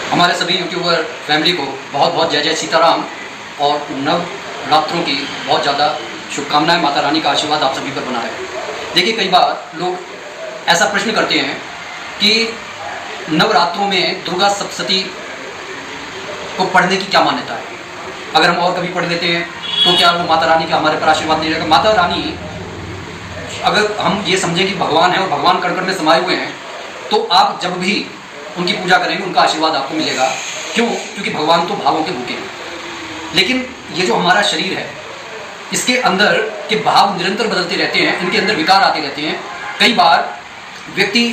हमारे सभी YouTuber family को बहुत बहुत जय जय सीताराम और नवरात्रों की बहुत ज़्यादा शुभकामनाएं। माता रानी का आशीर्वाद आप सभी पर बना है। देखिए, कई बार लोग ऐसा प्रश्न करते हैं कि नवरात्रों में दुर्गा सप्तशती को पढ़ने की क्या मान्यता है। अगर हम और कभी पढ़ लेते हैं तो क्या वो माता रानी का हमारे पर आशीर्वाद नहीं रहेगा। माता रानी, अगर हम ये समझें कि भगवान है और भगवान कण कण में समाये हुए हैं, तो आप जब भी उनकी पूजा करेंगे उनका आशीर्वाद आपको मिलेगा। क्यों? क्योंकि भगवान तो भावों के भूखे हैं। लेकिन ये जो हमारा शरीर है, इसके अंदर के भाव निरंतर बदलते रहते हैं, इनके अंदर विकार आते रहते हैं। कई बार व्यक्ति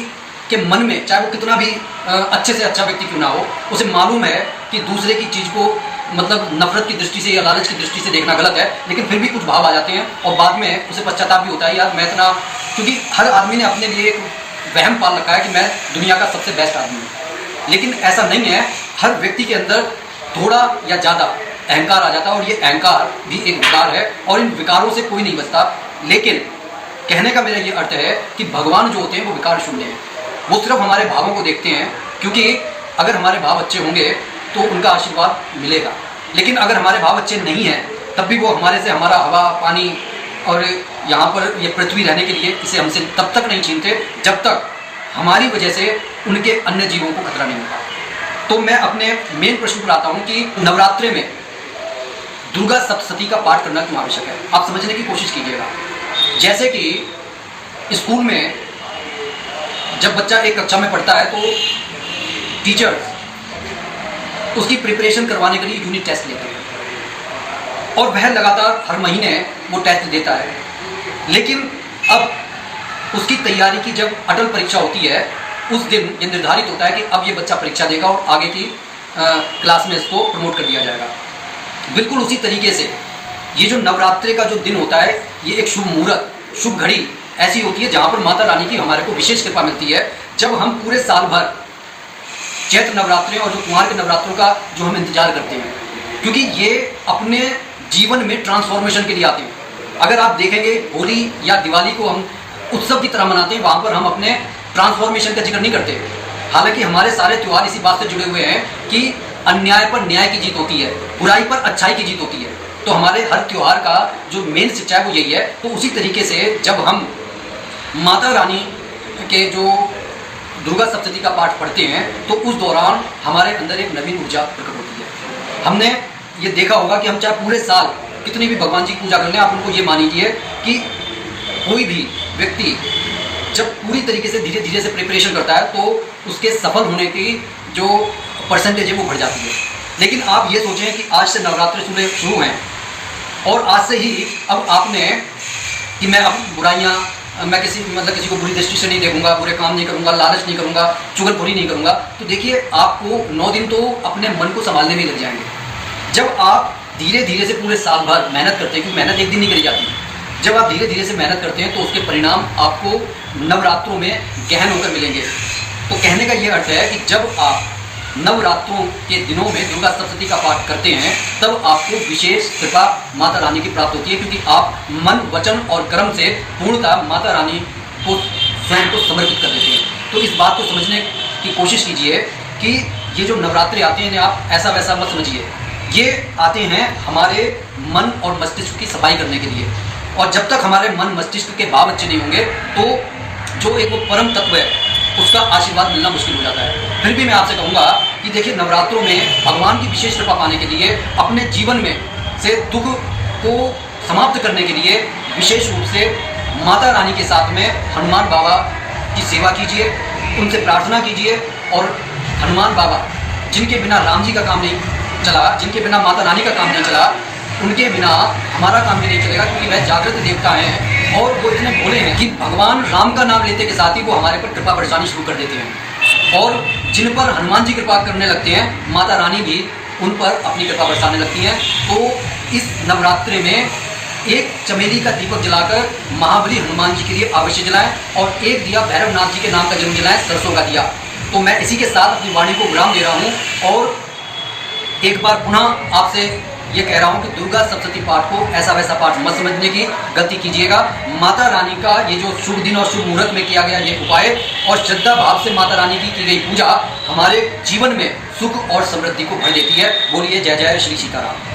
के मन में, चाहे वो कितना भी अच्छे से अच्छा व्यक्ति क्यों ना हो, उसे मालूम है कि दूसरे की चीज़ को मतलब नफरत की दृष्टि से या लालच की दृष्टि से देखना गलत है, लेकिन फिर भी कुछ भाव आ जाते हैं और बाद में उसे पश्चाताप भी होता है, यार मैं इतना, क्योंकि हर आदमी ने अपने लिए एक वहम पाल रखा है कि मैं दुनिया का सबसे बेस्ट आदमी हूँ। लेकिन ऐसा नहीं है। हर व्यक्ति के अंदर थोड़ा या ज़्यादा अहंकार आ जाता है और ये अहंकार भी एक विकार है और इन विकारों से कोई नहीं बचता। लेकिन कहने का मेरा ये अर्थ है कि भगवान जो होते हैं वो विकार शून्य हैं। वो सिर्फ हमारे भावों को देखते हैं, क्योंकि अगर हमारे भाव अच्छे होंगे तो उनका आशीर्वाद मिलेगा। लेकिन अगर हमारे भाव अच्छे नहीं हैं तब भी वो हमारे से हमारा हवा पानी और यहाँ पर ये पृथ्वी रहने के लिए इसे हमसे तब तक नहीं छीनते जब तक हमारी वजह से उनके अन्य जीवों को खतरा नहीं होता। तो मैं अपने मेन प्रश्न पर आता हूँ कि नवरात्रि में दुर्गा सप्तशती का पाठ करना क्यों आवश्यक है। आप समझने की कोशिश कीजिएगा। जैसे कि स्कूल में जब बच्चा एक कक्षा में पढ़ता है तो टीचर्स उसकी प्रिपरेशन करवाने के लिए यूनिट टेस्ट लेते हैं और वह लगातार हर महीने वो टेस्ट देता है। लेकिन अब उसकी तैयारी की जब अटल परीक्षा होती है, उस दिन ये निर्धारित होता है कि अब ये बच्चा परीक्षा देगा और आगे की क्लास में इसको प्रमोट कर दिया जाएगा। बिल्कुल उसी तरीके से ये जो नवरात्रि का जो दिन होता है, ये एक शुभ मुहूर्त, शुभ घड़ी ऐसी होती है जहाँ पर माता रानी की हमारे को विशेष कृपा मिलती है। जब हम पूरे साल भर चैत्र नवरात्रि और जो कुमार के नवरात्रों का जो हम इंतजार करते हैं, क्योंकि ये अपने जीवन में ट्रांसफॉर्मेशन के लिए आते हैं। अगर आप देखेंगे, होली या दिवाली को हम उत्सव की तरह मनाते हैं, वहाँ पर हम अपने ट्रांसफॉर्मेशन का जिक्र नहीं करते। हालांकि हमारे सारे त्यौहार इसी बात से जुड़े हुए हैं कि अन्याय पर न्याय की जीत होती है, बुराई पर अच्छाई की जीत होती है। तो हमारे हर त्यौहार का जो मेन शिक्षा है वो यही है। तो उसी तरीके से जब हम माता रानी के जो दुर्गा सप्तशती का पाठ पढ़ते हैं तो उस दौरान हमारे अंदर एक नवीन ऊर्जा प्रकट होती है। हमने ये देखा होगा कि हम चाहे पूरे साल कितनी भी भगवान जी की पूजा कर लें, आप उनको ये मान लीजिए कि कोई भी व्यक्ति जब पूरी तरीके से धीरे धीरे से प्रिपरेशन करता है तो उसके सफल होने की जो परसेंटेज है वो बढ़ जाती है। लेकिन आप ये सोचें कि आज से नवरात्रि शुरू हैं और आज से ही अब आपने कि मैं अब बुराइयाँ, मैं किसी को बुरी दृष्टि से नहीं देखूंगा, बुरे काम नहीं करूंगा, लालच नहीं करूंगा, चुगलखोरी नहीं करूंगा, तो देखिए आपको 9 दिन तो अपने मन को संभालने में लग जाएंगे। जब आप धीरे धीरे से पूरे साल भर मेहनत करते हैं, क्योंकि मेहनत एक दिन नहीं करी जाती, जब आप धीरे धीरे से मेहनत करते हैं तो उसके परिणाम आपको नवरात्रों में गहन होकर मिलेंगे। तो कहने का ये अर्थ है कि जब आप नवरात्रों के दिनों में दुर्गा सप्तशती का पाठ करते हैं तब आपको विशेष कृपा माता रानी की प्राप्त होती है, क्योंकि आप मन वचन और कर्म से पूर्णतः माता रानी को स्वयं को समर्पित कर देते हैं। तो इस बात को समझने की कोशिश कीजिए कि ये जो नवरात्रि आते हैं आप ऐसा वैसा मत समझिए। ये आते हैं हमारे मन और मस्तिष्क की सफाई करने के लिए, और जब तक हमारे मन मस्तिष्क के भाव अच्छे नहीं होंगे तो जो एक वो परम तत्व है उसका आशीर्वाद मिलना मुश्किल हो जाता है। फिर भी मैं आपसे कहूँगा कि देखिए, नवरात्रों में भगवान की विशेष कृपा पाने के लिए, अपने जीवन में से दुख को समाप्त करने के लिए विशेष रूप से माता रानी के साथ में हनुमान बाबा की सेवा कीजिए, उनसे प्रार्थना कीजिए। और हनुमान बाबा जिनके बिना राम जी का काम नहीं चला, जिनके बिना माता रानी का काम नहीं चला, उनके बिना हमारा काम भी नहीं चलेगा, क्योंकि वह जागृत देवता हैं और वो इतने भोले हैं कि भगवान राम का नाम लेते के साथ ही वो हमारे पर कृपा बरसानी शुरू कर देते हैं। और जिन पर हनुमान जी कृपा करने लगते हैं, माता रानी भी उन पर अपनी कृपा बरसाने लगती हैं। तो इस नवरात्रि में एक चमेली का दीपक जलाकर महाबली हनुमान जी के लिए अवश्य जलाएं और एक दिया भैरवनाथ जी के नाम का जरूर जलाएं, सरसों का दिया। तो मैं इसी के साथ अपनी वाणी को विराम दे रहा हूँ और एक बार पुनः आपसे ये कह रहा हूँ कि दुर्गा सप्तशती पाठ को ऐसा वैसा पाठ मत समझने की गलती कीजिएगा। माता रानी का ये जो शुभ दिन और शुभ मुहूर्त में किया गया ये उपाय और श्रद्धा भाव से माता रानी की गई पूजा हमारे जीवन में सुख और समृद्धि को भर देती है। बोलिए जय जय श्री सीताराम।